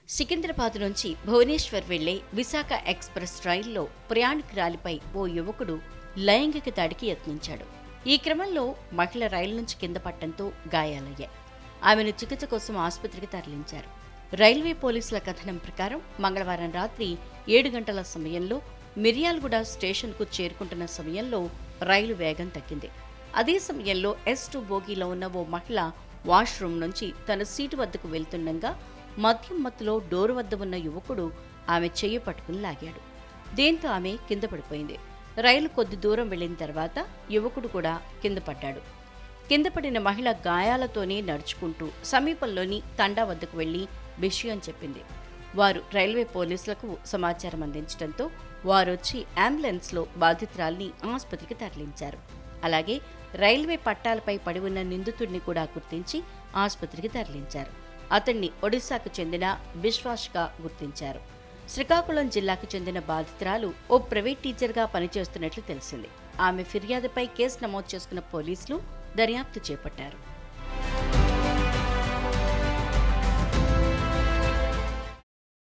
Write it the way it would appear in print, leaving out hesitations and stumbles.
సికింద్రాబాద్ నుంచి భువనేశ్వర్ వెళ్లే విశాఖ ఎక్స్ప్రెస్ రైల్లో ప్రయాణికురాలిపై ఓ యువకుడు లైంగిక దాడికి యత్నించాడు. ఈ క్రమంలో మహిళ రైలు నుంచి కింద పడటంతో గాయాలయ్యాయి. ఆమెను చికిత్స కోసం ఆసుపత్రికి తరలించారు. రైల్వే పోలీసుల కథనం ప్రకారం మంగళవారం రాత్రి 7 గంటల సమయంలో మిర్యాలగూడ స్టేషన్కు చేరుకుంటున్న సమయంలో రైలు వేగం తగ్గింది. అదే సమయంలో S2 బోగీలో ఉన్న ఓ మహిళ వాష్రూమ్ నుంచి తన సీటు వద్దకు వెళ్తుండగా మద్యం మత్తులో డోరు వద్ద ఉన్న యువకుడు ఆమె చెయ్యి పట్టుకుని లాగాడు. దీంతో ఆమె కింద పడిపోయింది. రైలు కొద్ది దూరం వెళ్లిన తర్వాత యువకుడు కూడా కింద పడ్డాడు. కింద పడిన మహిళ గాయాలతోనే నడుచుకుంటూ సమీపంలోని తండా వద్దకు వెళ్లి విషయం చెప్పింది. వారు రైల్వే పోలీసులకు సమాచారం అందించడంతో వారొచ్చి అంబులెన్స్లో బాధితురాల్ని ఆసుపత్రికి తరలించారు. అలాగే రైల్వే పట్టాలపై పడి ఉన్న నిందితుడిని కూడా గుర్తించి ఆసుపత్రికి తరలించారు. అతన్ని ఒడిశాకు చెందిన బిశ్వాష్గా గుర్తించారు. శ్రీకాకుళం జిల్లాకు చెందిన బాధితురాలు ఓ ప్రైవేట్ టీచర్గా పనిచేస్తున్నట్లు తెలిసింది. ఆమె ఫిర్యాదుపై కేసు నమోదు చేసుకున్న పోలీసులు దర్యాప్తు చేపట్టారు.